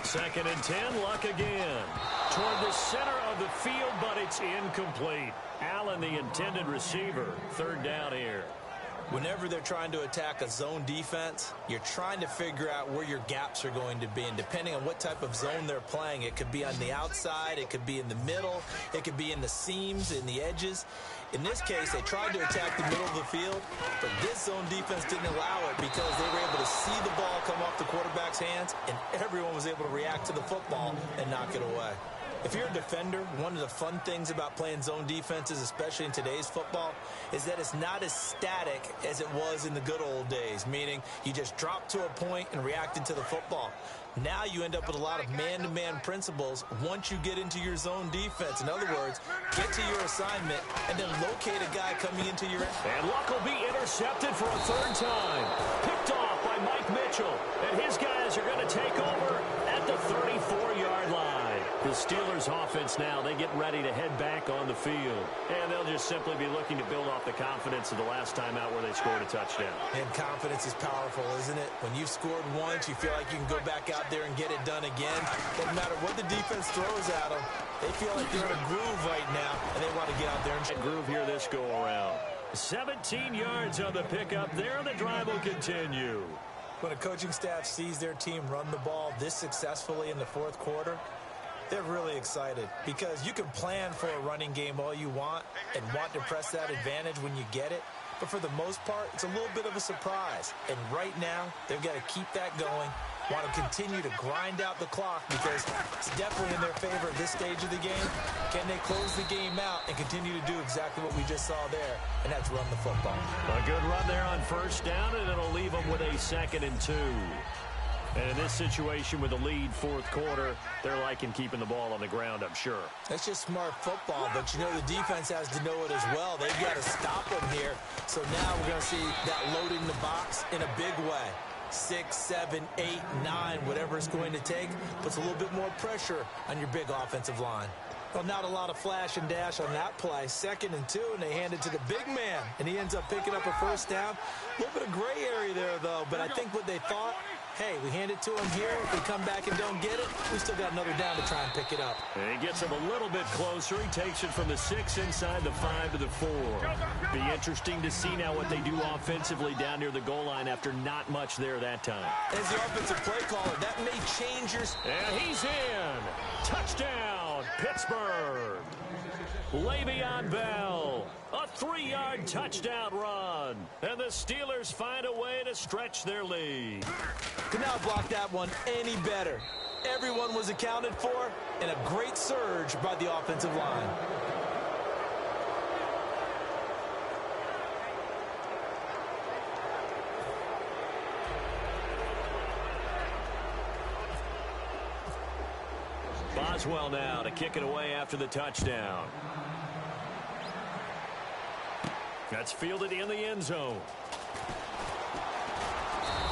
Second and 10, Luck again. Toward the center of the field, but it's incomplete. Allen, the intended receiver. Third down here. Whenever they're trying to attack a zone defense, you're trying to figure out where your gaps are going to be. And depending on what type of zone they're playing, it could be on the outside, it could be in the middle, it could be in the seams, in the edges. In this case, they tried to attack the middle of the field, but this zone defense didn't allow it because they were able to see the ball come off the quarterback's hands, and everyone was able to react to the football and knock it away. If you're a defender, one of the fun things about playing zone defenses, especially in today's football, is that it's not as static as it was in the good old days, meaning you just drop to a point and reacted to the football. Now you end up with a lot of man-to-man principles once you get into your zone defense. In other words, get to your assignment and then locate a guy coming into your end. And Luck will be intercepted for a third time. Picked off by Mike Mitchell. And his guys are going to take over at the 34-yard line. The Steelers offense now, they get ready to head back on the field. And they'll just simply be looking to build off the confidence of the last time out where they scored a touchdown. And confidence is powerful, isn't it? When you've scored once, you feel like you can go back out there and get it done again. Doesn't matter what the defense throws at them. They feel like they're in a groove right now, and they want to get out there and groove here this go-around. 17 yards on the pickup there, and the drive will continue. When a coaching staff sees their team run the ball this successfully in the fourth quarter, they're really excited because you can plan for a running game all you want and want to press that advantage when you get it. But for the most part, it's a little bit of a surprise. And right now, they've got to keep that going, want to continue to grind out the clock because it's definitely in their favor at this stage of the game. Can they close the game out and continue to do exactly what we just saw there, and that's run the football. A good run there on first down, and it'll leave them with a 2nd and 2. And in this situation with the lead fourth quarter, they're liking keeping the ball on the ground, I'm sure. That's just smart football, but you know the defense has to know it as well. They've got to stop them here. So now we're going to see that loading the box in a big way. 6, 7, 8, 9, whatever it's going to take, puts a little bit more pressure on your big offensive line. Well, not a lot of flash and dash on that play. 2nd and 2, and they hand it to the big man, and he ends up picking up a first down. A little bit of gray area there, though, but I think what they thought, hey, we hand it to him here. If we come back and don't get it, we still got another down to try and pick it up. And he gets him a little bit closer. He takes it from the 6 inside the 5 to the 4. Be interesting to see now what they do offensively down near the goal line after not much there that time. As the offensive play caller, that may change your... And he's in. Touchdown, Pittsburgh. Le'Veon Bell, a 3-yard touchdown run. And the Steelers find a way to stretch their lead. Could not block that one any better. Everyone was accounted for, and a great surge by the offensive line. Boswell now to kick it away after the touchdown. That's fielded in the end zone.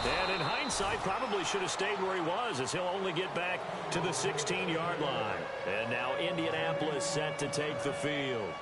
And in hindsight, probably should have stayed where he was as he'll only get back to the 16-yard line. And now Indianapolis set to take the field.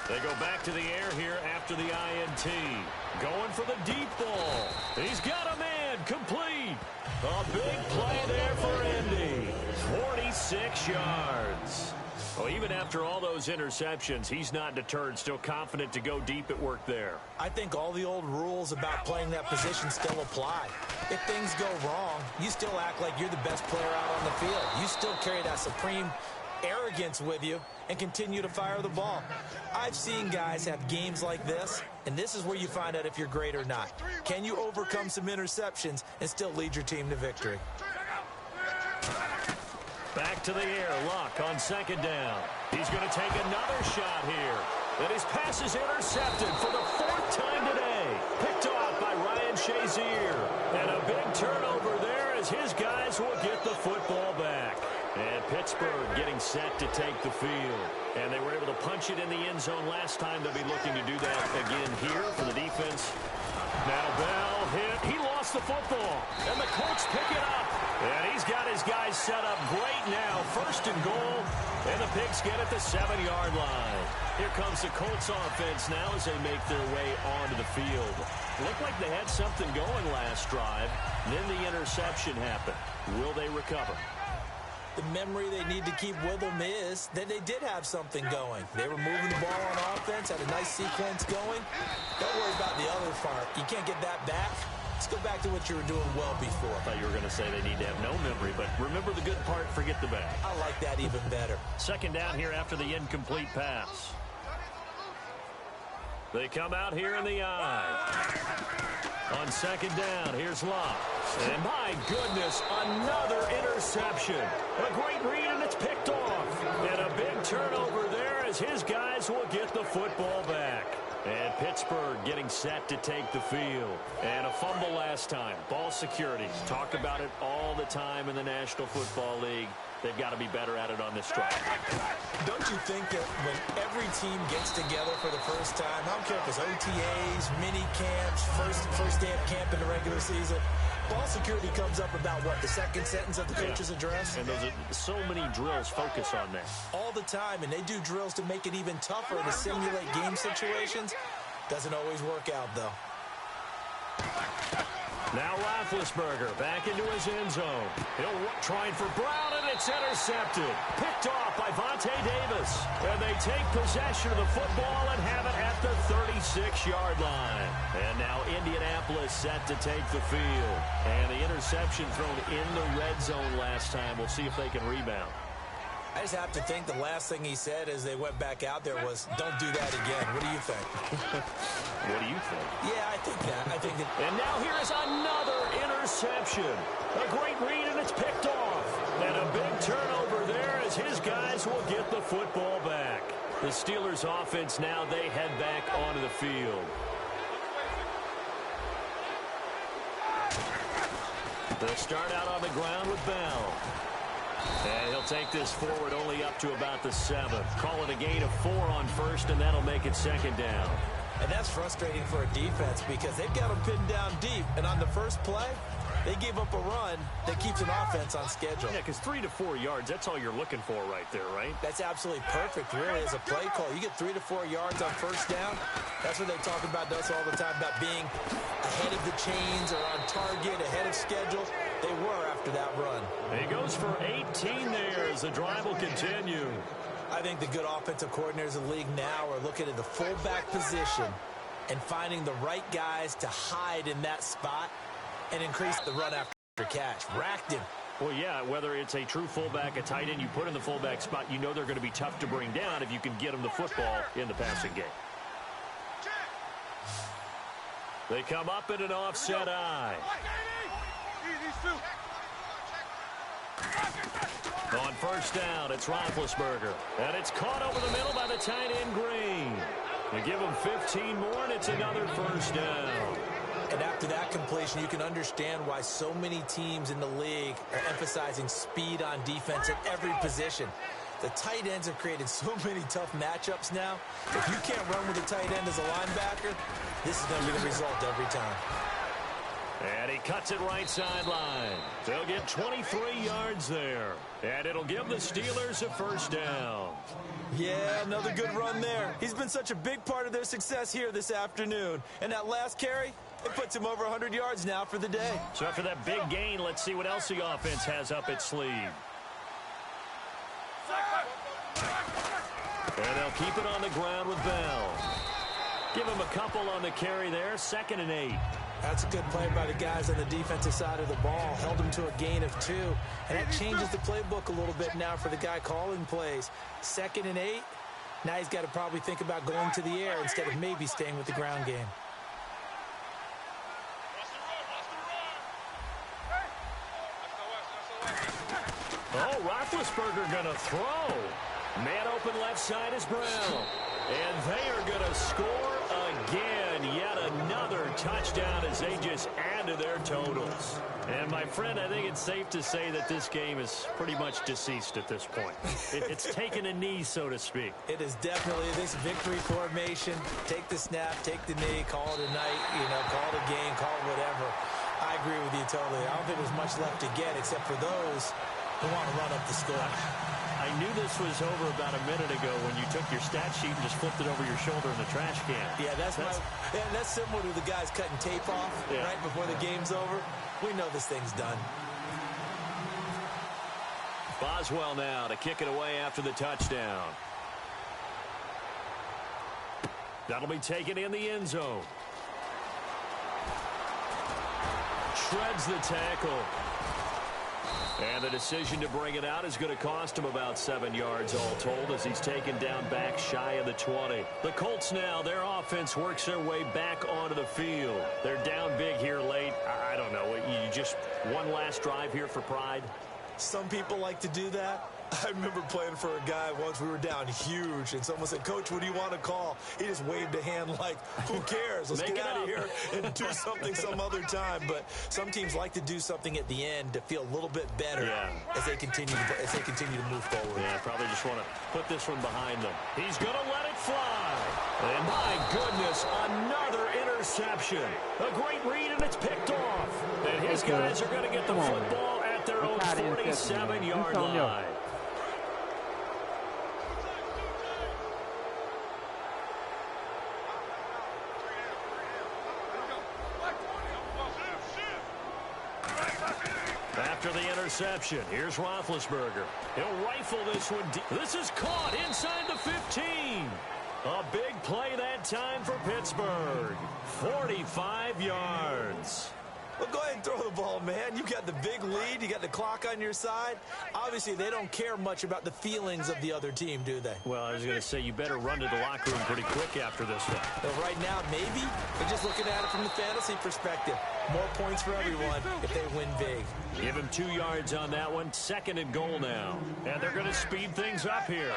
They go back to the air here after the INT. Going for the deep ball. He's got a man complete. A big play there for Indy. 46 yards. Well, even after all those interceptions, he's not deterred, still confident to go deep at work there. I think all the old rules about playing that position still apply. If things go wrong, you still act like you're the best player out on the field. You still carry that supreme arrogance with you and continue to fire the ball. I've seen guys have games like this, and this is where you find out if you're great or not. Can you overcome some interceptions and still lead your team to victory? Back to the air, Luck on 2nd down. He's going to take another shot here. And his pass is intercepted for the 4th time today. Picked off by Ryan Shazier. And a big turnover there as his guys will get the football back. And Pittsburgh getting set to take the field. And they were able to punch it in the end zone last time. They'll be looking to do that again here for the defense. the football, and the Colts pick it up. And he's got his guys set up great now. First and goal, and the Pigs get at the 7-yard line. Here comes the Colts offense now as they make their way onto the field. Looked like they had something going last drive. Then the interception happened. Will they recover? The memory they need to keep with them is that they did have something going. They were moving the ball on offense, had a nice sequence going. Don't worry about the other part. You can't get that back. Let's go back to what you were doing well before. I thought you were going to say they need to have no memory, but remember the good part, forget the bad. I like that even better. Second down here after the incomplete pass. They come out here in the eye. On second down, here's Locke. And my goodness, another interception. A great read, and it's picked off. And a big turnover there as his guys will get the football back. And Pittsburgh getting set to take the field. And a fumble last time. Ball security. Talk about it all the time in the National Football League. They've got to be better at it on this drive. Don't you think that when every team gets together for the first time, I don't care if it's OTAs, mini camps, first day of camp in the regular season, ball security comes up about what, the second sentence of the coach's address? And those are so many drills focus on that. All the time, and they do drills to make it even tougher to simulate game situations. Doesn't always work out, though. Now Roethlisberger back into his end zone. He'll try for Brown, and it's intercepted. Picked off by Vontae Davis. And they take possession of the football and have it at the 36-yard line. And now Indianapolis set to take the field. And the interception thrown in the red zone last time. We'll see if they can rebound. I just have to think the last thing he said as they went back out there was, don't do that again. What do you think? What do you think? Yeah, I think that. And now here is another interception. A great read, and it's picked off. And a big turnover there as his guys will get the football back. The Steelers offense now, they head back onto the field. They'll start out on the ground with Bell. And he'll take this forward only up to about the 7. Call it a gain of 4 on first, and that'll make it second down. And that's frustrating for a defense because they've got them pinned down deep. And on the first play, they gave up a run that keeps an offense on schedule. Yeah, because 3 to 4 yards, that's all you're looking for right there, right? That's absolutely perfect, really, as a play call. You get 3 to 4 yards on first down. That's what they talk about us all the time, about being ahead of the chains or on target, ahead of schedule. They were after that run. And he goes for 18 there as the drive will continue. I think the good offensive coordinators in the league now are looking at the fullback position and finding the right guys to hide in that spot and increase the run after catch. Racked him. Well, yeah, whether it's a true fullback, a tight end, you put in the fullback spot, you know they're going to be tough to bring down if you can get them the football in the passing game. They come up in an offset eye. On first down, it's Roethlisberger. And it's caught over the middle by the tight end Green. They give him 15 more, and it's another first down. And after that completion, you can understand why so many teams in the league are emphasizing speed on defense at every position. The tight ends have created so many tough matchups now. If you can't run with a tight end as a linebacker, this is going to be the result every time. And he cuts it right sideline. They'll get 23 yards there. And it'll give the Steelers a first down. Yeah, another good run there. He's been such a big part of their success here this afternoon. And that last carry, it puts him over 100 yards now for the day. So after that big gain, let's see what else the offense has up its sleeve. And they'll keep it on the ground with Bell. Give him a couple on the carry there. 2nd and 8. That's a good play by the guys on the defensive side of the ball. Held him to a gain of 2. And that changes the playbook a little bit now for the guy calling plays. 2nd and 8. Now he's got to probably think about going to the air instead of maybe staying with the ground game. Oh, Roethlisberger going to throw. Man open left side is Brown. And they are going to score again. Yet another touchdown as they just add to their totals. And, my friend, I think it's safe to say that this game is pretty much deceased at this point. It's taken a knee, so to speak. It is definitely this victory formation. Take the snap, take the knee, call it a night, call it a game, call it whatever. I agree with you totally. I don't think there's much left to get except for those who want to run up the score. I knew this was over about a minute ago when you took your stat sheet and just flipped it over your shoulder in the trash can. Yeah, that's similar to the guys cutting tape off right before the game's over. We know this thing's done. Boswell now to kick it away after the touchdown. That'll be taken in the end zone. Shreds the tackle. And the decision to bring it out is going to cost him about 7 yards all told as he's taken down back shy of the 20. The Colts now, their offense works their way back onto the field. They're down big here late. I don't know. You just one last drive here for pride? Some people like to do that. I remember playing for a guy once. We were down huge, and someone said, "Coach, what do you want to call?" He just waved a hand like, "Who cares? Let's get out of here and do something some other time." But some teams like to do something at the end to feel a little bit better as they continue to move forward. Yeah, probably just want to put this one behind them. He's going to let it fly. And my goodness, another interception. A great read, and it's picked off. And his guys are going to get the football at their own 47-yard line. After the interception, here's Roethlisberger. He'll rifle this one deep. This is caught inside the 15. A big play that time for Pittsburgh. 45 yards. Well, go ahead and throw the ball, man. You got the big lead. You got the clock on your side. Obviously, they don't care much about the feelings of the other team, do they? Well, I was going to say, you better run to the locker room pretty quick after this one. Well, right now, maybe. They're just looking at it from the fantasy perspective. More points for everyone if they win big. Give him 2 yards on that one. 2nd and goal now. And they're going to speed things up here.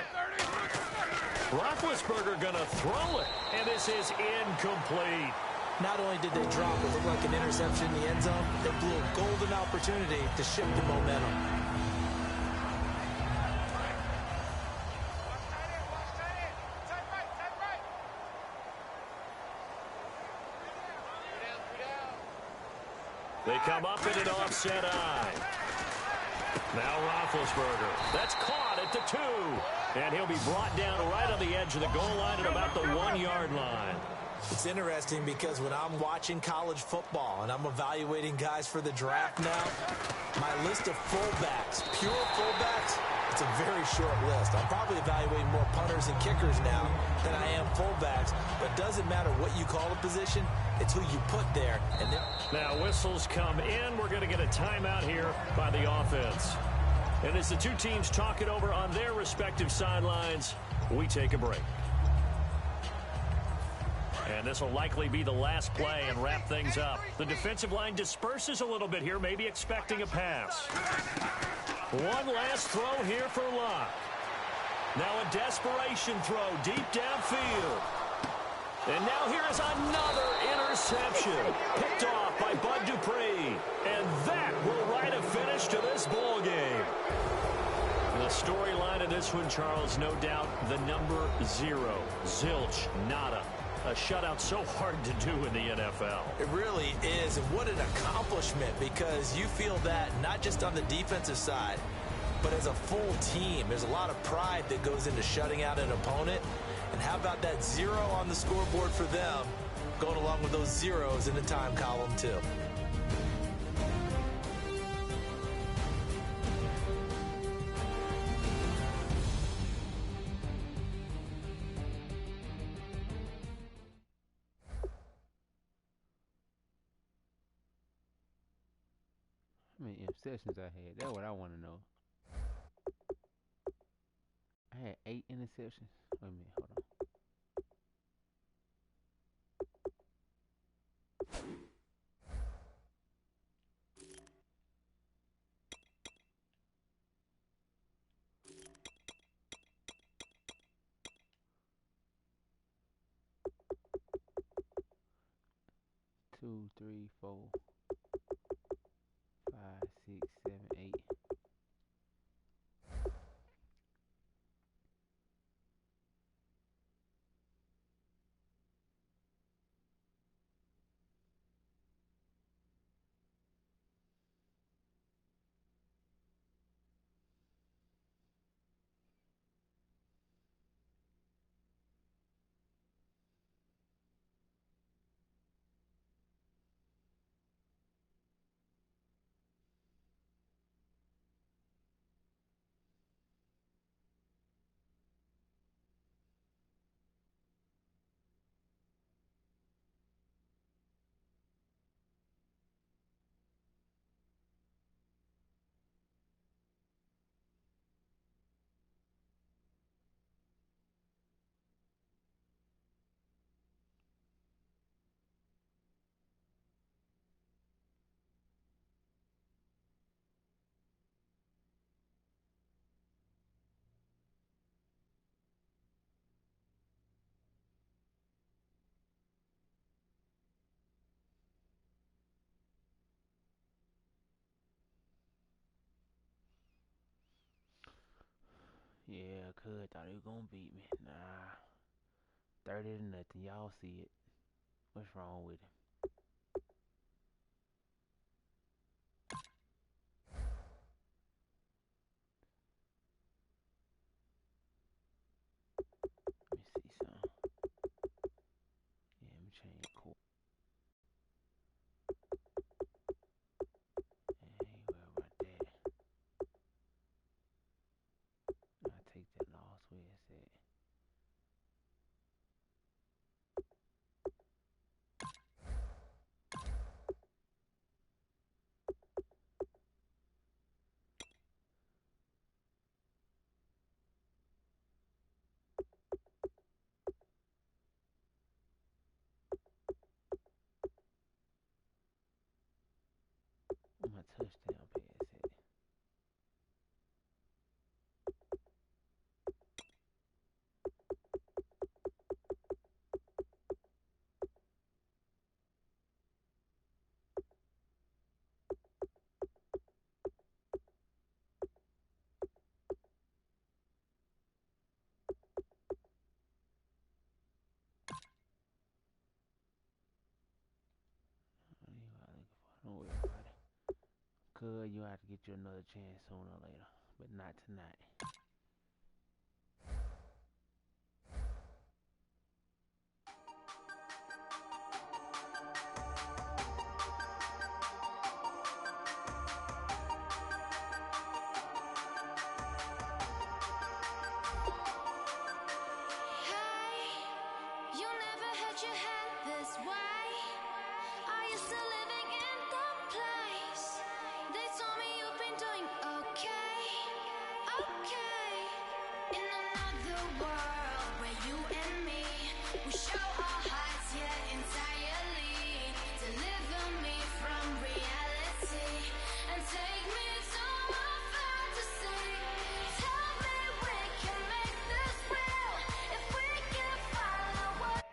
Roethlisberger going to throw it. And this is incomplete. Not only did they drop what looked like an interception in the end zone, they blew a golden opportunity to shift the momentum. They come up in an offset eye. Now Roethlisberger. That's caught at the 2. And he'll be brought down right on the edge of the goal line at about the 1-yard line. It's interesting because when I'm watching college football and I'm evaluating guys for the draft now, my list of fullbacks, pure fullbacks, it's a very short list. I'm probably evaluating more punters and kickers now than I am fullbacks, but it doesn't matter what you call a position, it's who you put there. And now whistles come in. We're going to get a timeout here by the offense. And as the two teams talk it over on their respective sidelines, we take a break. And this will likely be the last play and wrap things up. The defensive line disperses a little bit here, maybe expecting a pass. One last throw here for Luck. Now a desperation throw deep downfield. And now here is another interception. Picked off by Bud Dupree. And that will write a finish to this ball game. The storyline of this one, Charles, no doubt the number 0. Zilch, nada. A shutout so hard to do in the NFL. It really is, and what an accomplishment, because you feel that not just on the defensive side, but as a full team. There's a lot of pride that goes into shutting out an opponent. And how about that 0 on the scoreboard for them, going along with those zeros in the time column, too. How many interceptions I had? That's what I want to know. I had 8 interceptions. Wait a minute, hold on. Two, three, 4, 5, 6, 7, 8. Yeah, cuz thought he was gonna beat me. Nah. 30-0. Y'all see it. What's wrong with him? Let me see something. Yeah, let me change the court. I ain't worried about that. I'll take that loss where it's at. Where my touchdown pass at? I ain't what I'm looking for. Don't worry about it. Cuz you have to get you another chance sooner or later. But not tonight. You never had your head this way. Are you still living in the place? They told me you've been doing okay, okay. In another world where you and me, we show our hearts yet entirely. Deliver me from reality and take me to my fantasy. Tell me we can make this real if we can follow what.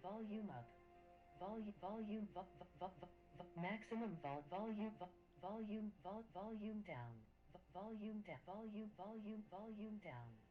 Volume up. Maximum volume down. Volume down.